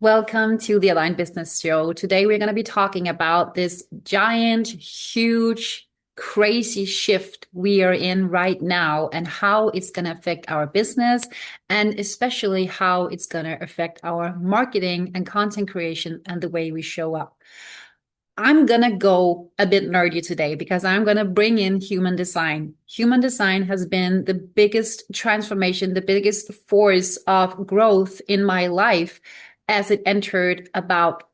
Welcome to the Aligned Business Show. Today, we're going to be talking about this giant, huge, crazy shift we are in right now and how it's going to affect our business, and especially how it's going to affect our marketing and content creation and the way we show up. I'm going to go a bit nerdy today because I'm going to bring in human design. Human design has been the biggest transformation, the biggest force of growth in my life as it entered about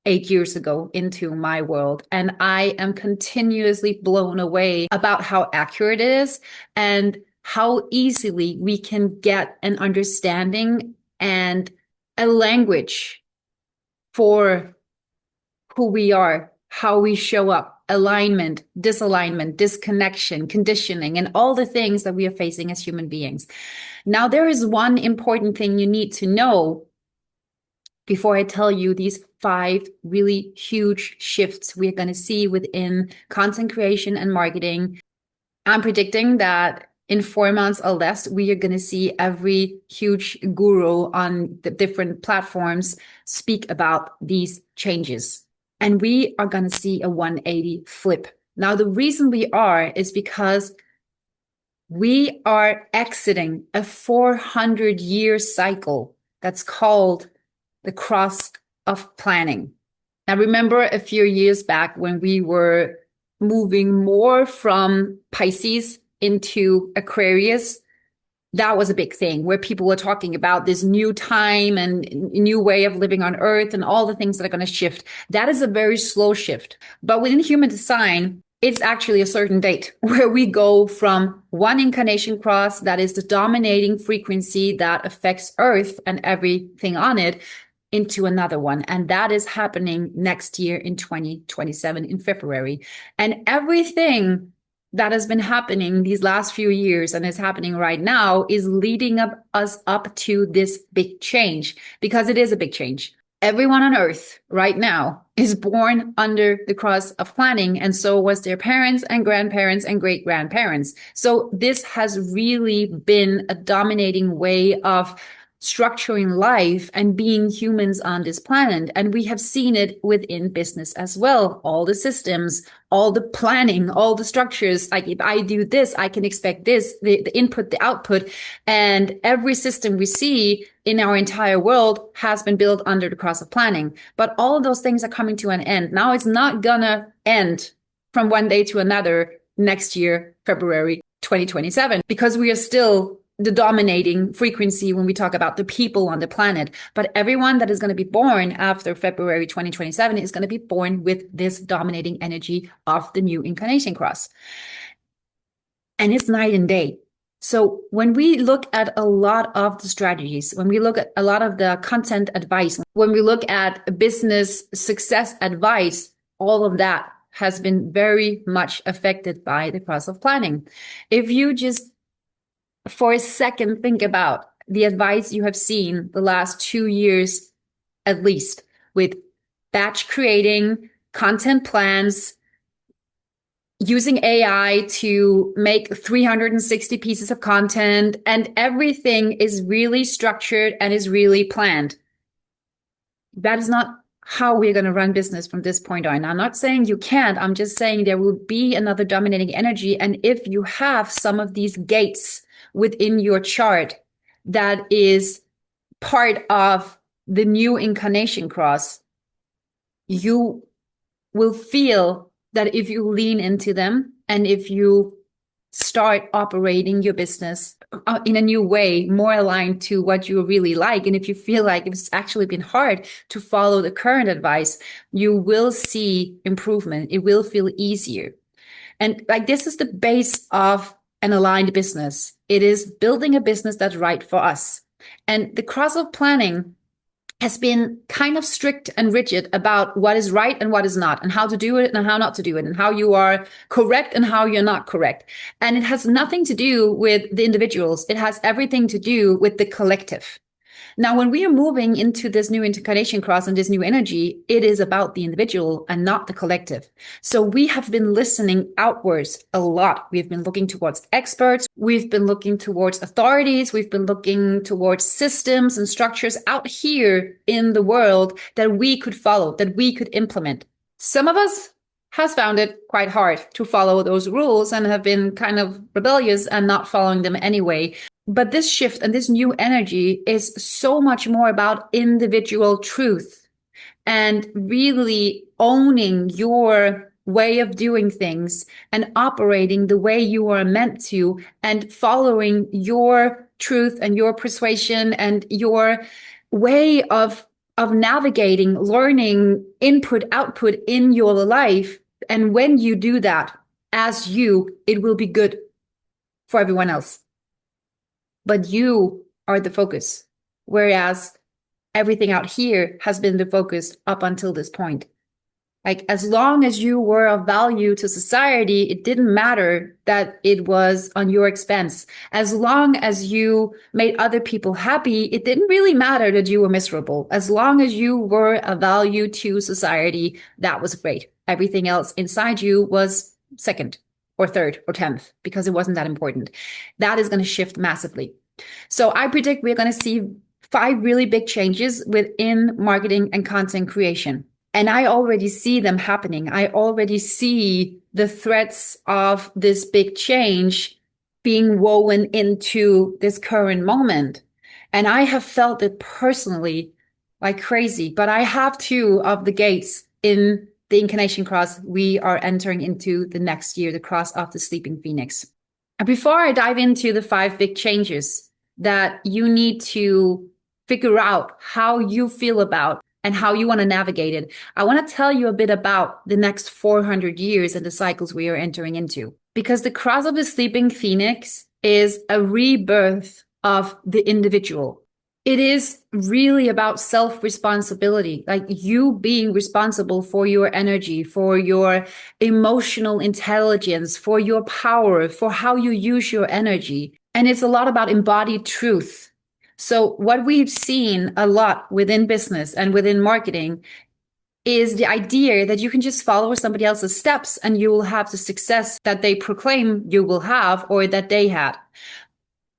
8 years ago into my world. And I am continuously blown away about how accurate it is and how easily we can get an understanding and a language for who we are, how we show up, alignment, disalignment, disconnection, conditioning, and all the things that we are facing as human beings. Now, there is one important thing you need to know before I tell you these 5 really huge shifts we're going to see within content creation and marketing. I'm predicting that in 4 months or less, we are going to see every huge guru on the different platforms speak about these changes. And we are going to see a 180 flip. Now, the reason we are is because we are exiting a 400-year cycle that's called the cross of planning. Now, remember a few years back when we were moving more from Pisces into Aquarius? That was a big thing where people were talking about this new time and new way of living on Earth and all the things that are going to shift. That is a very slow shift. But within human design, it's actually a certain date where we go from one incarnation cross, that is the dominating frequency that affects Earth and everything on it, into another one. And that is happening next year in 2027 in February. And everything that has been happening these last few years and is happening right now is leading us up to this big change, because it is a big change. Everyone on Earth right now is born under the cross of planning, and so was their parents and grandparents and great grandparents. So this has really been a dominating way of structuring life and being humans on this planet. And we have seen it within business as well. All the systems, all the planning, all the structures. Like if I do this, I can expect this, the input, the output. And every system we see in our entire world has been built under the cross of planning. But all of those things are coming to an end. Now it's not gonna end from one day to another next year, February 2027, because we are still the dominating frequency when we talk about the people on the planet. But everyone that is going to be born after February 2027 is going to be born with this dominating energy of the new incarnation cross. And it's night and day. So when we look at a lot of the strategies, when we look at a lot of the content advice, when we look at business success advice, all of that has been very much affected by the cross of planning. If you just for a second think about the advice you have seen the last 2 years, at least, with batch creating, content plans, using AI to make 360 pieces of content, and everything is really structured and is really planned. That is not how we're going to run business from this point on. I'm not saying you can't. I'm just saying there will be another dominating energy. And if you have some of these gates within your chart that is part of the new incarnation cross, you will feel that if you lean into them and if you start operating your business in a new way, more aligned to what you really like, and if you feel like it's actually been hard to follow the current advice, you will see improvement. It will feel easier. And like this is the base of an aligned business. It is building a business that's right for us. And the cross of planning has been kind of strict and rigid about what is right and what is not, and how to do it and how not to do it, and how you are correct and how you're not correct. And it has nothing to do with the individuals. It has everything to do with the collective. Now, when we are moving into this new incarnation cross and this new energy, it is about the individual and not the collective. So we have been listening outwards a lot. We've been looking towards experts. We've been looking towards authorities. We've been looking towards systems and structures out here in the world that we could follow, that we could implement. Some of us has found it quite hard to follow those rules and have been kind of rebellious and not following them anyway. But this shift and this new energy is so much more about individual truth and really owning your way of doing things and operating the way you are meant to and following your truth and your persuasion and your way of navigating, learning, input, output in your life. And when you do that as you, it will be good for everyone else. But you are the focus, whereas everything out here has been the focus up until this point. Like, as long as you were of value to society, it didn't matter that it was on your expense. As long as you made other people happy, it didn't really matter that you were miserable. As long as you were of value to society, that was great. Everything else inside you was second or third or 10th because it wasn't that important. That is going to shift massively. So I predict we're going to see 5 really big changes within marketing and content creation. And I already see them happening. I already see the threads of this big change being woven into this current moment. And I have felt it personally like crazy, but I have 2 of the gates in the incarnation cross we are entering into the next year, the cross of the sleeping phoenix. And before I dive into the 5 big changes that you need to figure out how you feel about and how you want to navigate it, I want to tell you a bit about the next 400 years and the cycles we are entering into. Because the cross of the sleeping phoenix is a rebirth of the individual. It is really about self-responsibility, like you being responsible for your energy, for your emotional intelligence, for your power, for how you use your energy. And it's a lot about embodied truth. So what we've seen a lot within business and within marketing is the idea that you can just follow somebody else's steps and you will have the success that they proclaim you will have or that they had.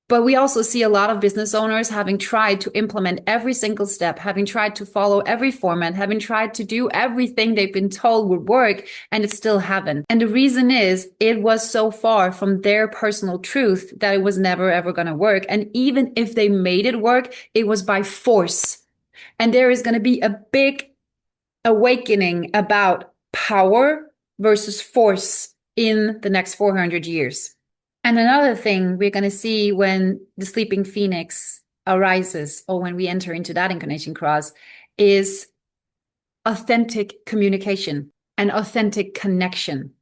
But we also see a lot of business owners having tried to implement every single step, having tried to follow every format, having tried to do everything they've been told would work, and it still haven't. And the reason is it was so far from their personal truth that it was never ever going to work. And even if they made it work, it was by force. And there is going to be a big awakening about power versus force in the next 400 years. And another thing we're going to see when the sleeping phoenix arises, or when we enter into that incarnation cross, is authentic communication and authentic connection.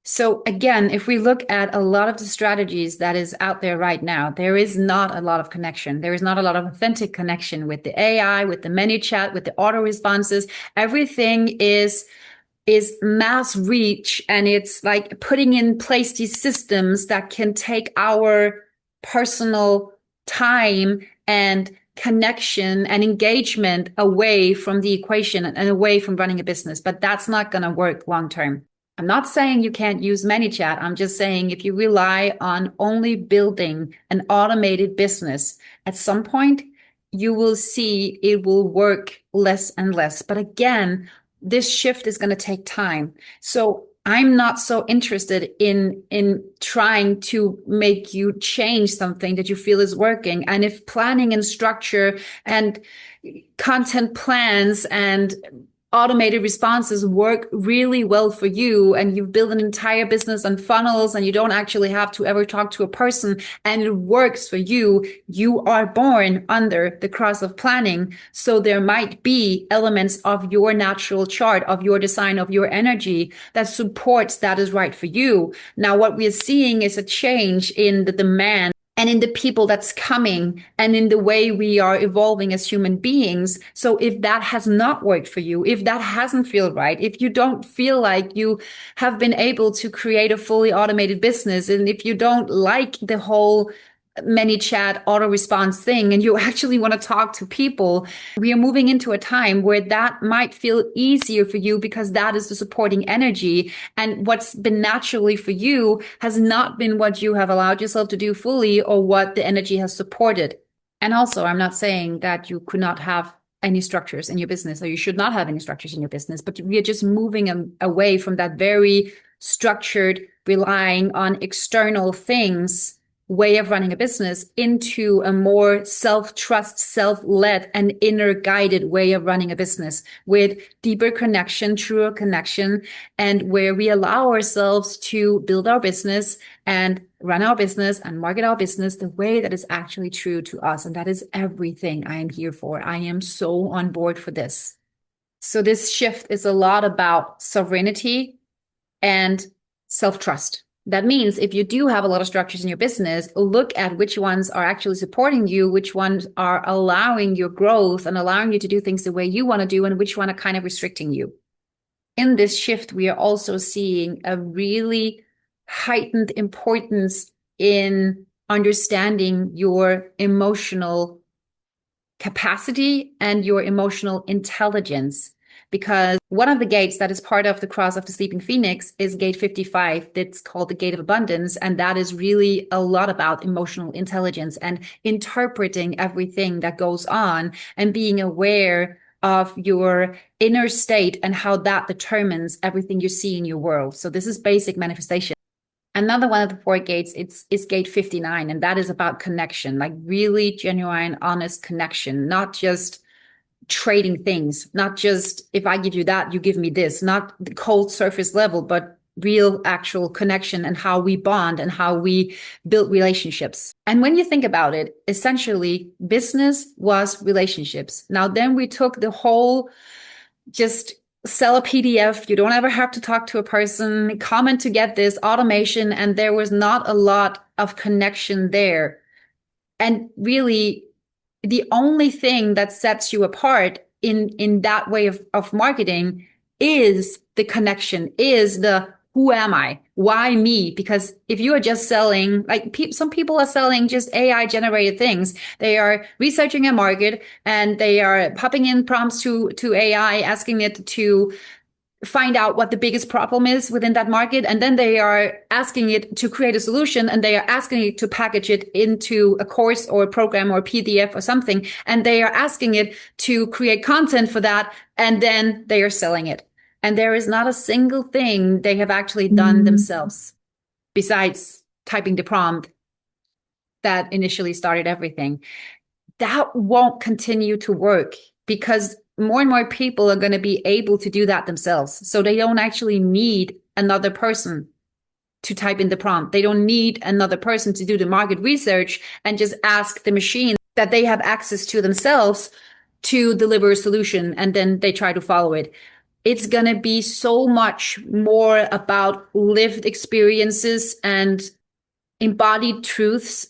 So again, if we look at a lot of the strategies that is out there right now, there is not a lot of connection. There is not a lot of authentic connection with the AI, with the menu chat, with the auto responses. Everything is mass reach, and it's like putting in place these systems that can take our personal time and connection and engagement away from the equation and away from running a business. But that's not going to work long term. I'm not saying you can't use ManyChat. I'm just saying if you rely on only building an automated business, at some point you will see it will work less and less. But again, this shift is going to take time. So I'm not so interested in trying to make you change something that you feel is working. And if planning and structure and content plans and automated responses work really well for you, and you've built an entire business on funnels and you don't actually have to ever talk to a person, and it works for you, you are born under the cross of planning. So there might be elements of your natural chart, of your design, of your energy that supports that is right for you. Now, what we're seeing is a change in the demand and in the people that's coming and in the way we are evolving as human beings. So if that has not worked for you, if that hasn't felt right, if you don't feel like you have been able to create a fully automated business, and if you don't like the whole ManyChat auto response thing and you actually want to talk to people, we are moving into a time where that might feel easier for you because that is the supporting energy. And what's been naturally for you has not been what you have allowed yourself to do fully or what the energy has supported. And also, I'm not saying that you could not have any structures in your business or you should not have any structures in your business, but we are just moving away from that very structured, relying on external things way of running a business into a more self-trust, self-led, and inner guided way of running a business with deeper connection, truer connection, and where we allow ourselves to build our business and run our business and market our business the way that is actually true to us. And that is everything I am here for. I am so on board for this. So this shift is a lot about sovereignty and self-trust. That means if you do have a lot of structures in your business, look at which ones are actually supporting you, which ones are allowing your growth and allowing you to do things the way you want to do, and which one are kind of restricting you. In this shift, we are also seeing a really heightened importance in understanding your emotional capacity and your emotional intelligence. Because one of the gates that is part of the Cross of the Sleeping Phoenix is gate 55. That's called the Gate of Abundance. And that is really a lot about emotional intelligence and interpreting everything that goes on and being aware of your inner state and how that determines everything you see in your world. So this is basic manifestation. Another one of the 4 gates is gate 59, and that is about connection, like really genuine, honest connection, not just trading things, not just if I give you that, you give me this, not the cold surface level, but real actual connection and how we bond and how we build relationships. And when you think about it, essentially business was relationships. Now then we took the whole just sell a PDF, you don't ever have to talk to a person, comment to get this automation, and there was not a lot of connection there. And really the only thing that sets you apart in that way of marketing is the connection, is the who am I? Why me? Because if you are just selling, like some people are selling just AI generated things. They are researching a market and they are popping in prompts to AI, asking it to find out what the biggest problem is within that market. And then they are asking it to create a solution and they are asking it to package it into a course or a program or a PDF or something. And they are asking it to create content for that. And then they are selling it. And there is not a single thing they have actually done themselves besides typing the prompt that initially started everything. That won't continue to work because more and more people are going to be able to do that themselves. So they don't actually need another person to type in the prompt. They don't need another person to do the market research and just ask the machine that they have access to themselves to deliver a solution, and then they try to follow it. It's going to be so much more about lived experiences and embodied truths.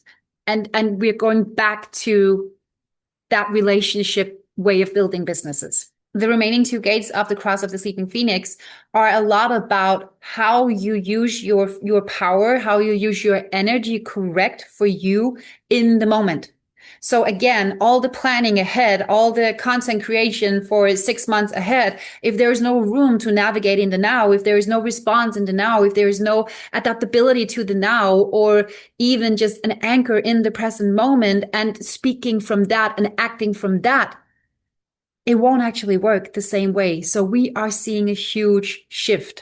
And we're going back to that relationship way of building businesses. The remaining 2 gates of the Cross of the Sleeping Phoenix are a lot about how you use your power, how you use your energy correct for you in the moment. So again, all the planning ahead, all the content creation for 6 months ahead, if there is no room to navigate in the now, if there is no response in the now, if there is no adaptability to the now, or even just an anchor in the present moment and speaking from that and acting from that, it won't actually work the same way. So we are seeing a huge shift.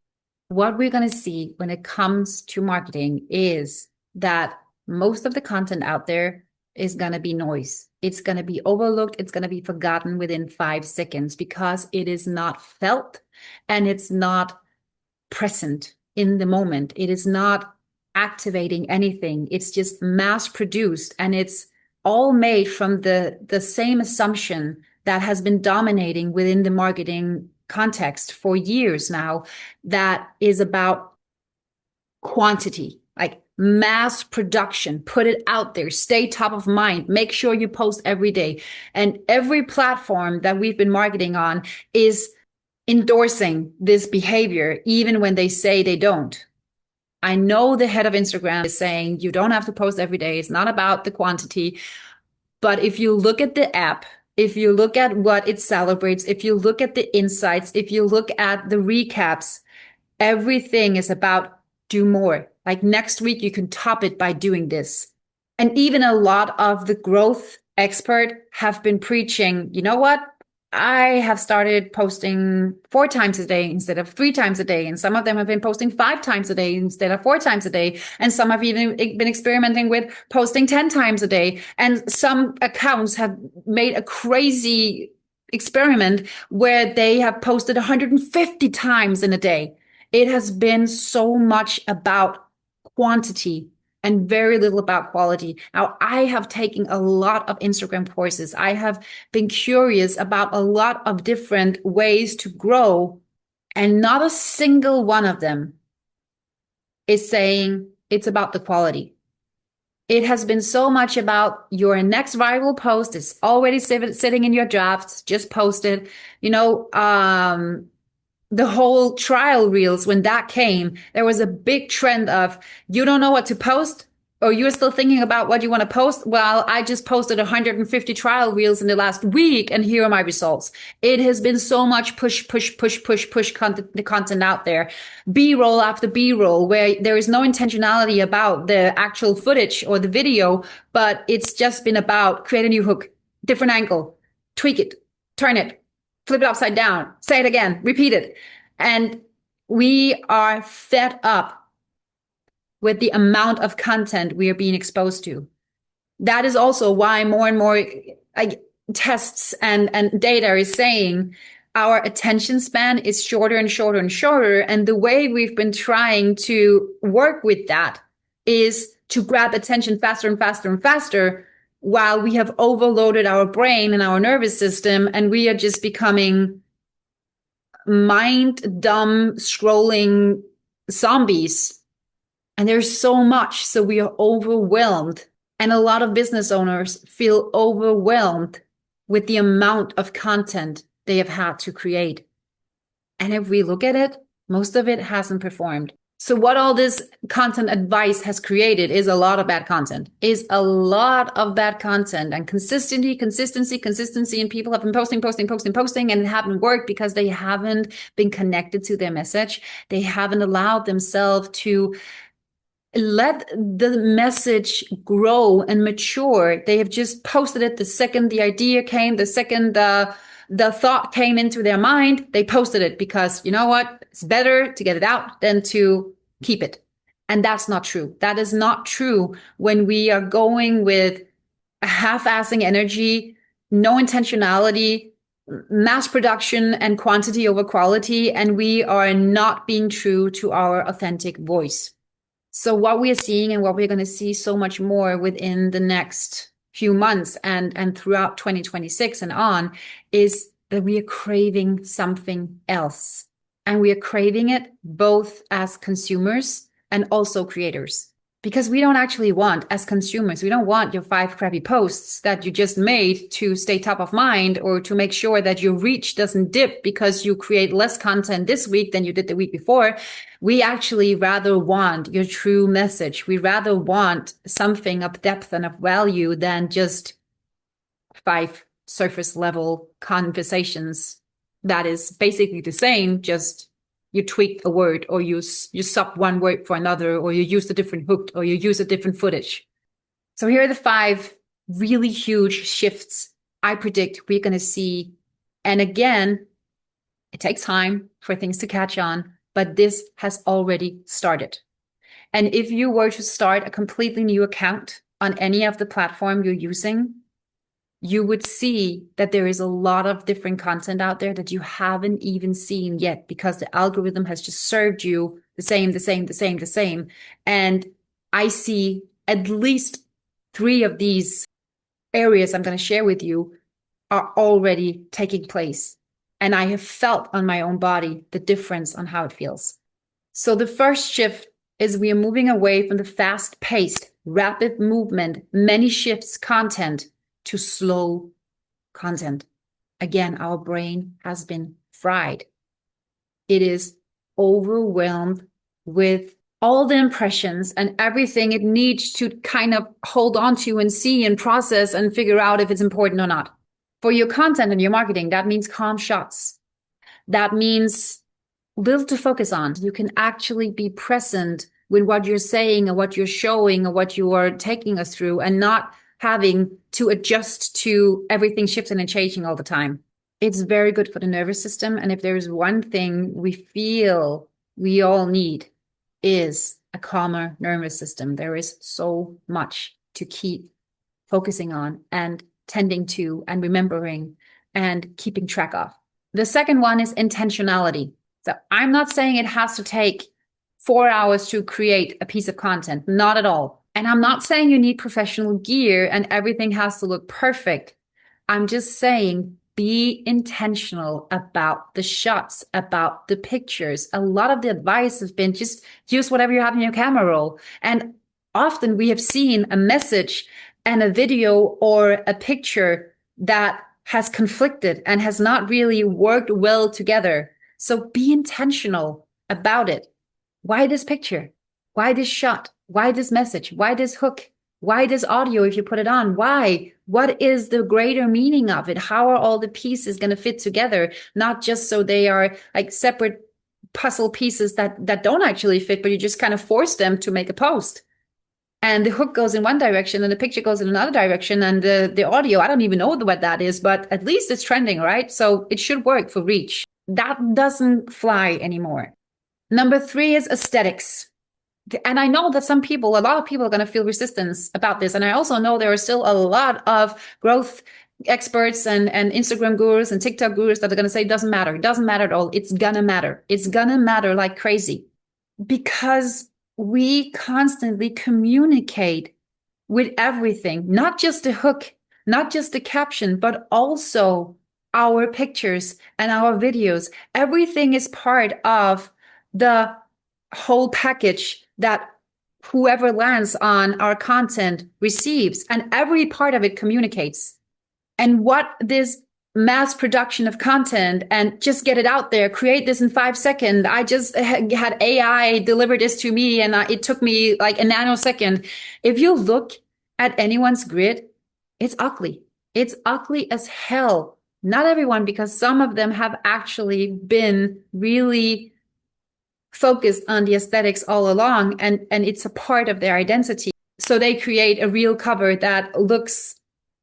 What we're going to see when it comes to marketing is that most of the content out there is going to be noise. It's going to be overlooked. It's going to be forgotten within 5 seconds because it is not felt and it's not present in the moment. It is not activating anything. It's just mass produced and it's all made from the same assumption that has been dominating within the marketing context for years now, that is about quantity, like mass production, put it out there, stay top of mind, make sure you post every day. And every platform that we've been marketing on is endorsing this behavior, even when they say they don't. I know the head of Instagram is saying you don't have to post every day. It's not about the quantity. But if you look at the app, if you look at what it celebrates, if you look at the insights, if you look at the recaps, everything is about do more. Like next week, you can top it by doing this. And even a lot of the growth expert have been preaching, you know what? I have started posting 4 times a day instead of 3 times a day. And some of them have been posting 5 times a day instead of 4 times a day. And some have even been experimenting with posting 10 times a day. And some accounts have made a crazy experiment where they have posted 150 times in a day. It has been so much about quantity and very little about quality. Now, I have taken a lot of Instagram courses. I have been curious about a lot of different ways to grow, and not a single one of them is saying it's about the quality. It has been so much about your next viral post is already sitting in your drafts, just posted. The whole trial reels, when that came, there was a big trend of you don't know what to post, or you're still thinking about what you want to post. Well, I just posted 150 trial reels in the last week, and here are my results. It has been so much push the content out there. B-roll after B-roll, where there is no intentionality about the actual footage or the video, but it's just been about create a new hook, different angle, tweak it, turn it, flip it upside down, say it again, repeat it. And we are fed up with the amount of content we are being exposed to. That is also why more and more tests and data is saying our attention span is shorter and shorter and shorter. And the way we've been trying to work with that is to grab attention faster and faster and faster, while we have overloaded our brain and our nervous system, and we are just becoming mind dumb scrolling zombies. And there's so much, so we are overwhelmed. And a lot of business owners feel overwhelmed with the amount of content they have had to create. And if we look at it, most of it hasn't performed. So what all this content advice has created is a lot of bad content, and consistency. And people have been posting, and it haven't worked because they haven't been connected to their message. They haven't allowed themselves to let the message grow and mature. They have just posted it the second the idea came, the second the thought came into their mind, they posted it because, you know what, it's better to get it out than to keep it. And that's not true. That is not true when we are going with a half-assing energy, no intentionality, mass production and quantity over quality, and we are not being true to our authentic voice. So what we are seeing, and what we're going to see so much more within the next few months and throughout 2026 and on, is that we are craving something else. And we are craving it both as consumers and also creators. Because we don't actually want, as consumers, we don't want your 5 crappy posts that you just made to stay top of mind, or to make sure that your reach doesn't dip because you create less content this week than you did the week before. We actually rather want your true message. We rather want something of depth and of value than just 5 surface level conversations that is basically the same, just you tweak a word, or you sub one word for another, or you use a different hook, or you use a different footage. So here are the 5 really huge shifts I predict we're going to see. And again, it takes time for things to catch on, but this has already started. And if you were to start a completely new account on any of the platform you're using, you would see that there is a lot of different content out there that you haven't even seen yet, because the algorithm has just served you the same. And I see at least 3 of these areas I'm going to share with you are already taking place. And I have felt on my own body the difference on how it feels. So the first shift is we are moving away from the fast-paced, rapid movement, many shifts content to slow content. Again, our brain has been fried. It is overwhelmed with all the impressions and everything it needs to kind of hold on to and see and process and figure out if it's important or not. For your content and your marketing, that means calm shots. That means little to focus on. You can actually be present with what you're saying or what you're showing or what you are taking us through, and not having to adjust to everything shifting and changing all the time. It's very good for the nervous system. And if there's one thing we feel we all need, is a calmer nervous system. There is so much to keep focusing on and tending to and remembering and keeping track of. The second one is intentionality. So I'm not saying it has to take 4 hours to create a piece of content, not at all. And I'm not saying you need professional gear and everything has to look perfect. I'm just saying be intentional about the shots, about the pictures. A lot of the advice has been just use whatever you have in your camera roll. And often we have seen a message and a video or a picture that has conflicted and has not really worked well together. So be intentional about it. Why this picture? Why this shot? Why this message? Why this hook? Why this audio if you put it on? Why? What is the greater meaning of it? How are all the pieces going to fit together? Not just so they are like separate puzzle pieces that don't actually fit, but you just kind of force them to make a post. And the hook goes in one direction and the picture goes in another direction, and the audio, I don't even know what that is, but at least it's trending, right? So it should work for reach. That doesn't fly anymore. Number 3 is aesthetics. And I know that a lot of people are going to feel resistance about this. And I also know there are still a lot of growth experts and Instagram gurus and TikTok gurus that are going to say it doesn't matter. It doesn't matter at all. It's going to matter. It's going to matter like crazy, because we constantly communicate with everything, not just the hook, not just the caption, but also our pictures and our videos. Everything is part of the whole package that whoever lands on our content receives, and every part of it communicates. And what this mass production of content and just get it out there, create this in 5 seconds. I just had AI deliver this to me, and it took me like a nanosecond. If you look at anyone's grid, it's ugly. It's ugly as hell. Not everyone, because some of them have actually been really focused on the aesthetics all along, and it's a part of their identity. So they create a real cover that looks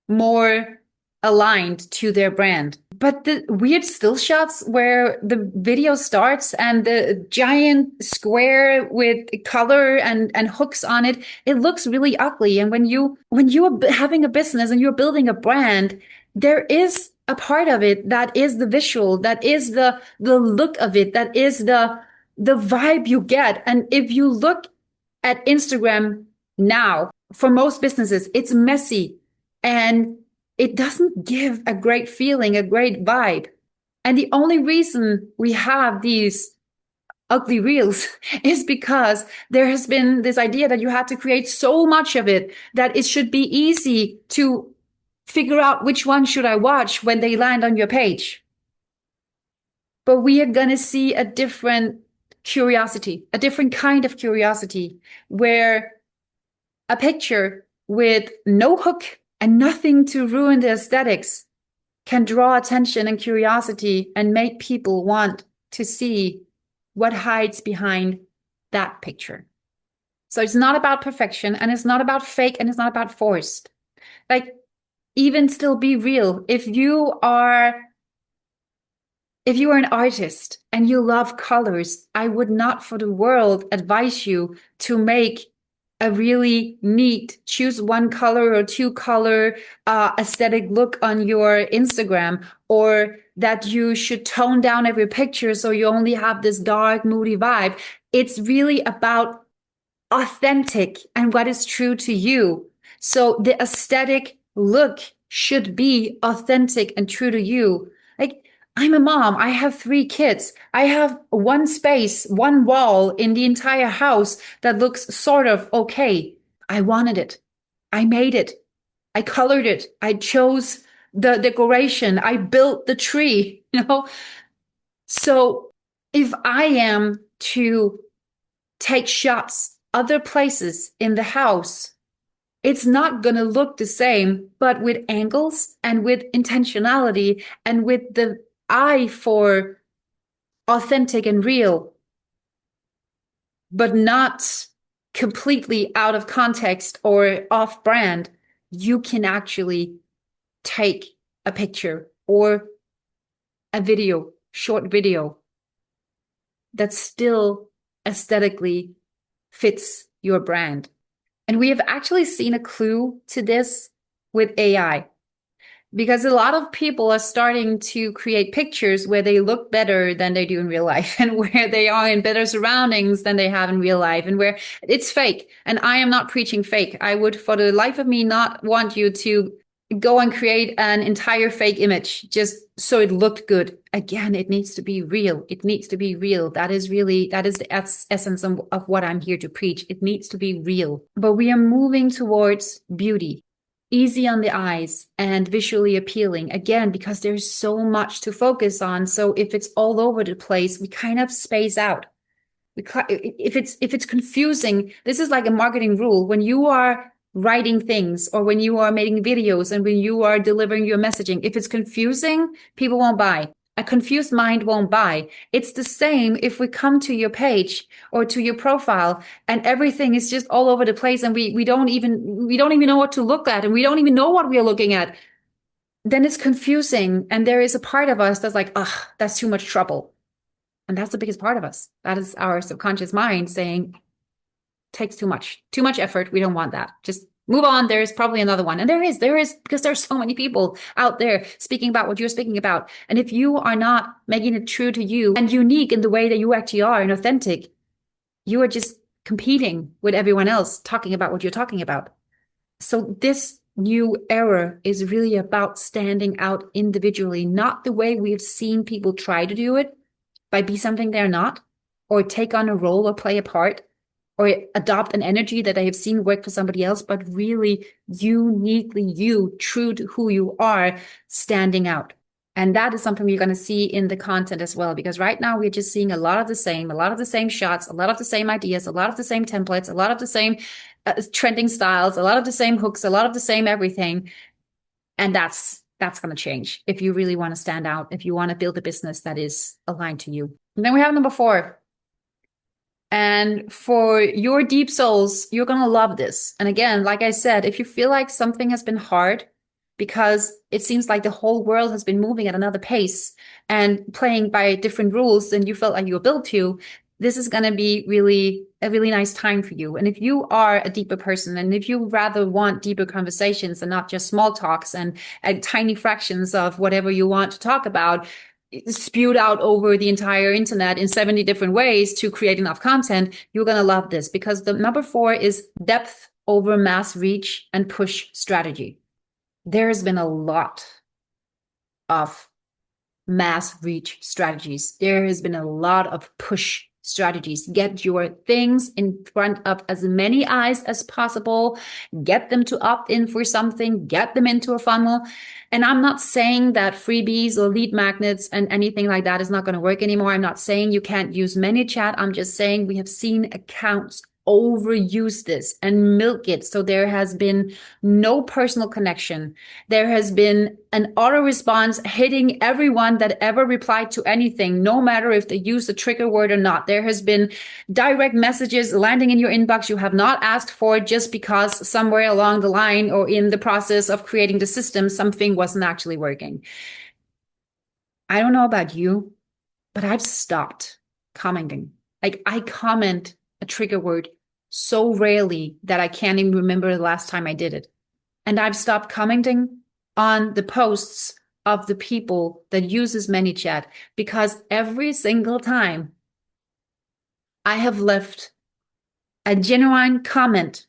more aligned to their brand. But the weird still shots where the video starts and the giant square with color and hooks on it, it looks really ugly. And when you are having a business and you're building a brand, there is a part of it that is the visual, that is the look of it, that is the vibe you get. And if you look at Instagram now, for most businesses, it's messy and it doesn't give a great feeling, a great vibe. And the only reason we have these ugly reels is because there has been this idea that you have to create so much of it that it should be easy to figure out which one should I watch when they land on your page. But we are going to see a different curiosity, a different kind of curiosity, where a picture with no hook and nothing to ruin the aesthetics can draw attention and curiosity and make people want to see what hides behind that picture. So it's not about perfection, and it's not about fake, and it's not about forced. Like, even still be real. If you are an artist and you love colors, I would not for the world advise you to make a really neat, choose one color or 2 color aesthetic look on your Instagram, or that you should tone down every picture so you only have this dark, moody vibe. It's really about authentic and what is true to you. So the aesthetic look should be authentic and true to you. Like, I'm a mom. I have 3 kids. I have one space, one wall in the entire house that looks sort of okay. I wanted it. I made it. I colored it. I chose the decoration. I built the tree, So if I am to take shots other places in the house, it's not going to look the same, but with angles and with intentionality and with the eye for authentic and real, but not completely out of context or off brand, you can actually take a picture or a video, short video, that still aesthetically fits your brand. And we have actually seen a clue to this with AI, because a lot of people are starting to create pictures where they look better than they do in real life, and where they are in better surroundings than they have in real life, and where it's fake. And I am not preaching fake. I would, for the life of me, not want you to go and create an entire fake image just so it looked good. Again, it needs to be real. It needs to be real. That is the essence of what I'm here to preach. It needs to be real. But we are moving towards beauty, easy on the eyes and visually appealing, again, because there's so much to focus on. So if it's all over the place, we kind of space out. If it's confusing, this is like a marketing rule. When you are writing things, or when you are making videos, and when you are delivering your messaging, if it's confusing, people won't buy. A confused mind won't buy. It's the same if we come to your page or to your profile and everything is just all over the place, and we don't even know what to look at, and we don't even know what we are looking at. Then it's confusing, and there is a part of us that's like, ugh, that's too much trouble. And that's the biggest part of us. That is our subconscious mind saying, takes too much effort. We don't want that. Just move on. There's probably another one. And there is, because there's so many people out there speaking about what you're speaking about. And if you are not making it true to you and unique in the way that you actually are and authentic, you are just competing with everyone else talking about what you're talking about. So this new era is really about standing out individually, not the way we've seen people try to do it, by be something they're not, or take on a role or play a part, or adopt an energy that I have seen work for somebody else, but really uniquely you, true to who you are, standing out. And that is something we're going to see in the content as well, because right now we're just seeing a lot of the same shots, a lot of the same ideas, a lot of the same templates, a lot of the same trending styles, a lot of the same hooks, a lot of the same everything. And that's going to change if you really want to stand out, if you want to build a business that is aligned to you. And then we have number 4. And for your deep souls, you're going to love this. And again, like I said, if you feel like something has been hard because it seems like the whole world has been moving at another pace and playing by different rules than you felt like you were built to, this is going to be a really nice time for you. And if you are a deeper person, and if you rather want deeper conversations and not just small talks and tiny fractions of whatever you want to talk about, spewed out over the entire internet in 70 different ways to create enough content, you're going to love this, because the number 4 is depth over mass reach and push strategy. There's been a lot of mass reach strategies. There has been a lot of push strategies. Get your things in front of as many eyes as possible. Get them to opt in for something. Get them into a funnel. And I'm not saying that freebies or lead magnets and anything like that is not going to work anymore. I'm not saying you can't use ManyChat. I'm just saying we have seen accounts overuse this and milk it. So there has been no personal connection. There has been an auto response hitting everyone that ever replied to anything, no matter if they used a trigger word or not. There has been direct messages landing in your inbox you have not asked for, just because somewhere along the line or in the process of creating the system, something wasn't actually working. I don't know about you, but I've stopped commenting. Like, I comment a trigger word so rarely that I can't even remember the last time I did it. And I've stopped commenting on the posts of the people that uses ManyChat, because every single time I have left a genuine comment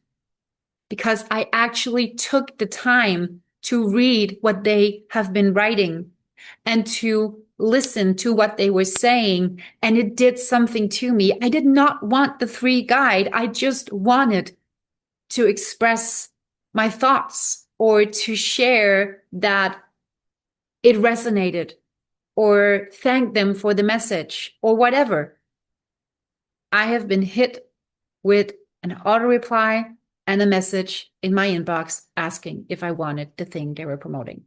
because I actually took the time to read what they have been writing and to listen to what they were saying, and it did something to me. I did not want the 3 guide. I just wanted to express my thoughts, or to share that it resonated, or thank them for the message, or whatever. I have been hit with an auto reply and a message in my inbox asking if I wanted the thing they were promoting.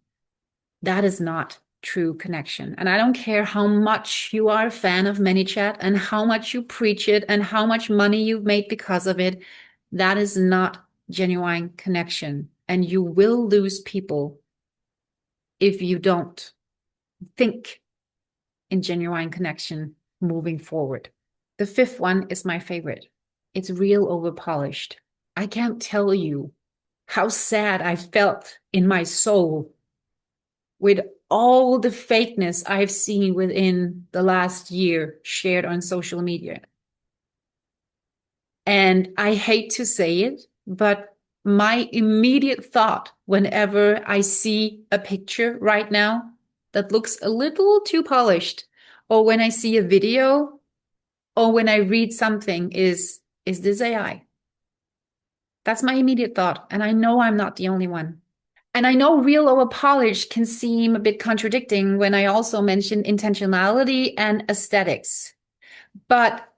That is not true connection. And I don't care how much you are a fan of ManyChat and how much you preach it and how much money you've made because of it. That is not genuine connection. And you will lose people if you don't think in genuine connection moving forward. The fifth one is my favorite. It's real over polished. I can't tell you how sad I felt in my soul with all the fakeness I've seen within the last year shared on social media. And I hate to say it, but my immediate thought whenever I see a picture right now that looks a little too polished, or when I see a video, or when I read something is this AI? That's my immediate thought. And I know I'm not the only one. And I know real over polished can seem a bit contradicting when I also mention intentionality and aesthetics. But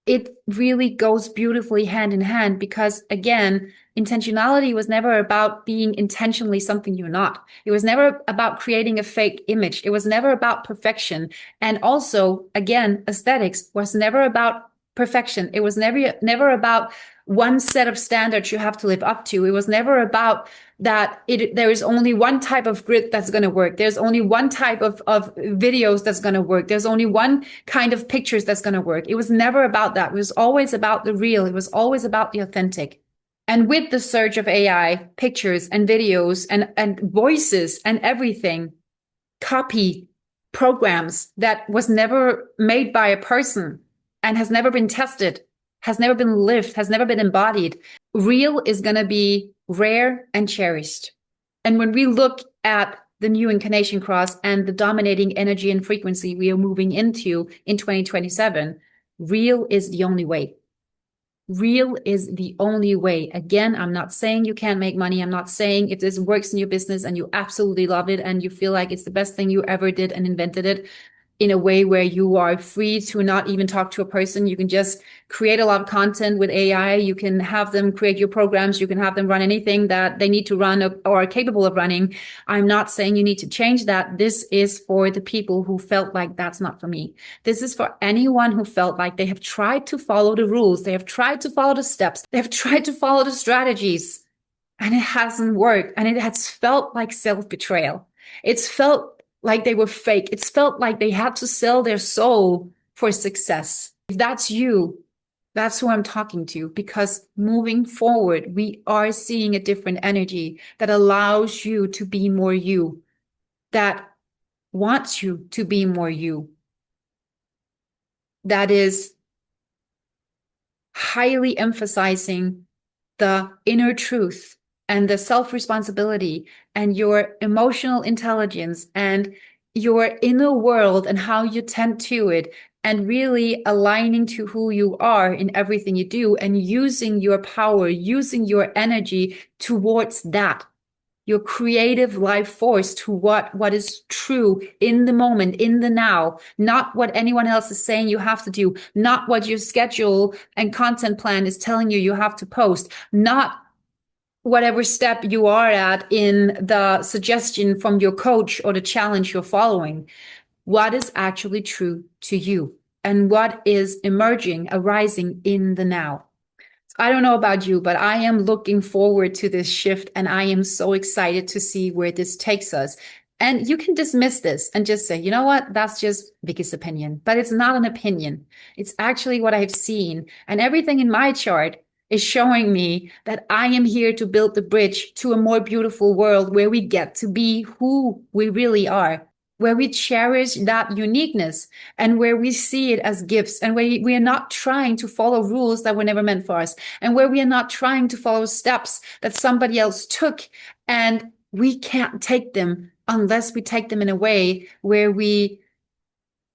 it really goes beautifully hand in hand because, again, intentionality was never about being intentionally something you're not. It was never about creating a fake image. It was never about perfection. And also, again, aesthetics was never about perfection. It was never about one set of standards you have to live up to. It was never about that there is only one type of grid that's going to work. There's only one type of videos that's going to work. There's only one kind of pictures that's going to work. It was never about that. It was always about the real. It was always about the authentic. And with the surge of AI, pictures and videos and voices and everything, copy programs that was never made by a person and has never been tested, has never been lived, has never been embodied. Real is going to be rare and cherished. And when we look at the new incarnation cross and the dominating energy and frequency we are moving into in 2027, real is the only way. Real is the only way. Again, I'm not saying you can't make money. I'm not saying if this works in your business and you absolutely love it and you feel like it's the best thing you ever did and invented it, in a way where you are free to not even talk to a person. You can just create a lot of content with AI. You can have them create your programs. You can have them run anything that they need to run or are capable of running. I'm not saying you need to change that. This is for the people who felt like that's not for me. This is for anyone who felt like they have tried to follow the rules. They have tried to follow the steps. They have tried to follow the strategies and it hasn't worked. And it has felt like self-betrayal. It's felt like they were fake. It's felt like they had to sell their soul for success. If that's you, that's who I'm talking to, because moving forward, we are seeing a different energy that allows you to be more you, that wants you to be more you, that is highly emphasizing the inner truth and the self-responsibility and your emotional intelligence and your inner world and how you tend to it, and really aligning to who you are in everything you do and using your power, using your energy towards that, your creative life force to what is true in the moment, in the now, not what anyone else is saying you have to do, not what your schedule and content plan is telling you you have to post, not whatever step you are at in the suggestion from your coach or the challenge you're following. What is actually true to you and what is emerging, arising in the now. I don't know about you, but I am looking forward to this shift and I am so excited to see where this takes us. And you can dismiss this and just say, you know what, that's just Vicky's opinion. But it's not an opinion. It's actually what I've seen. And everything in my chart is showing me that I am here to build the bridge to a more beautiful world where we get to be who we really are, where we cherish that uniqueness and where we see it as gifts, and where we are not trying to follow rules that were never meant for us, and where we are not trying to follow steps that somebody else took and we can't take them unless we take them in a way where we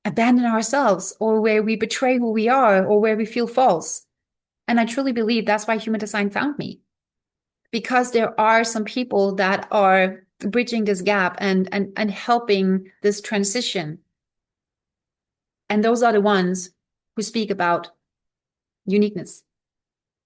abandon ourselves or where we betray who we are or where we feel false. And I truly believe that's why Human Design found me, because there are some people that are bridging this gap and helping this transition. And those are the ones who speak about uniqueness,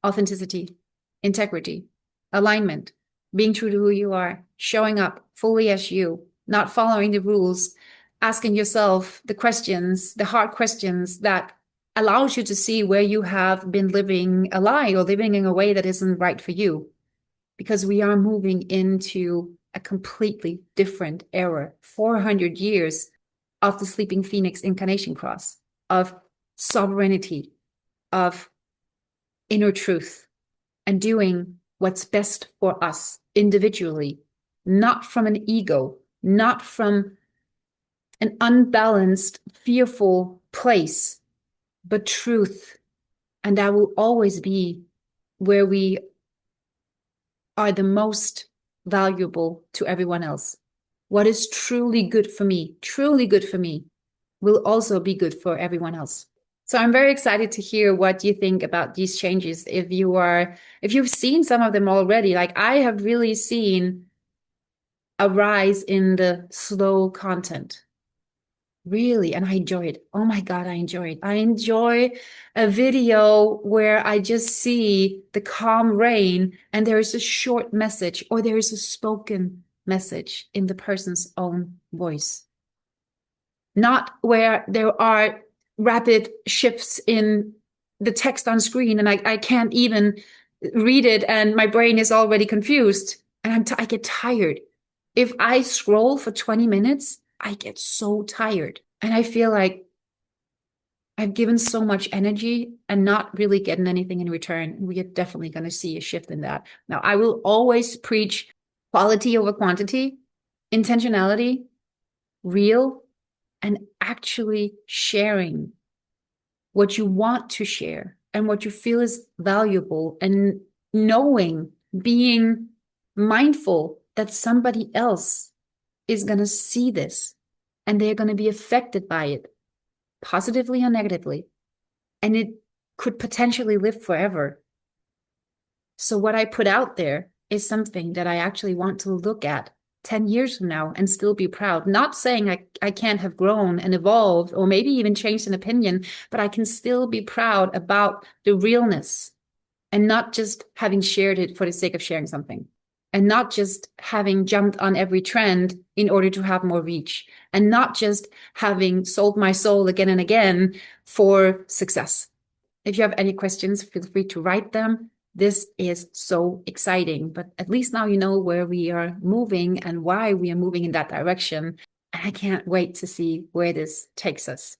authenticity, integrity, alignment, being true to who you are, showing up fully as you, not following the rules, asking yourself the questions, the hard questions that allows you to see where you have been living a lie or living in a way that isn't right for you. Because we are moving into a completely different era, 400 years of the Sleeping Phoenix incarnation cross, of sovereignty, of inner truth, and doing what's best for us individually, not from an ego, not from an unbalanced, fearful place, but truth. And that will always be where we are the most valuable to everyone else. What is truly good for me, will also be good for everyone else. So I'm very excited to hear what you think about these changes. If you've seen some of them already, like I have really seen a rise in the slow content. Really, and I enjoy it. Oh my God, I enjoy it. I enjoy a video where I just see the calm rain and there is a short message or there is a spoken message in the person's own voice. Not where there are rapid shifts in the text on screen and I can't even read it and my brain is already confused and I get tired. If I scroll for 20 minutes, I get so tired. And I feel like I've given so much energy and not really getting anything in return. We are definitely going to see a shift in that. Now, I will always preach quality over quantity, intentionality, real, and actually sharing what you want to share and what you feel is valuable, and knowing, being mindful that somebody else is going to see this and they're going to be affected by it, positively or negatively, and it could potentially live forever. So what I put out there is something that I actually want to look at 10 years from now and still be proud. Not saying I can't have grown and evolved or maybe even changed an opinion, but I can still be proud about the realness and not just having shared it for the sake of sharing something. And not just having jumped on every trend in order to have more reach, and not just having sold my soul again and again for success. If you have any questions, feel free to write them. This is so exciting, but at least now you know where we are moving and why we are moving in that direction. And I can't wait to see where this takes us.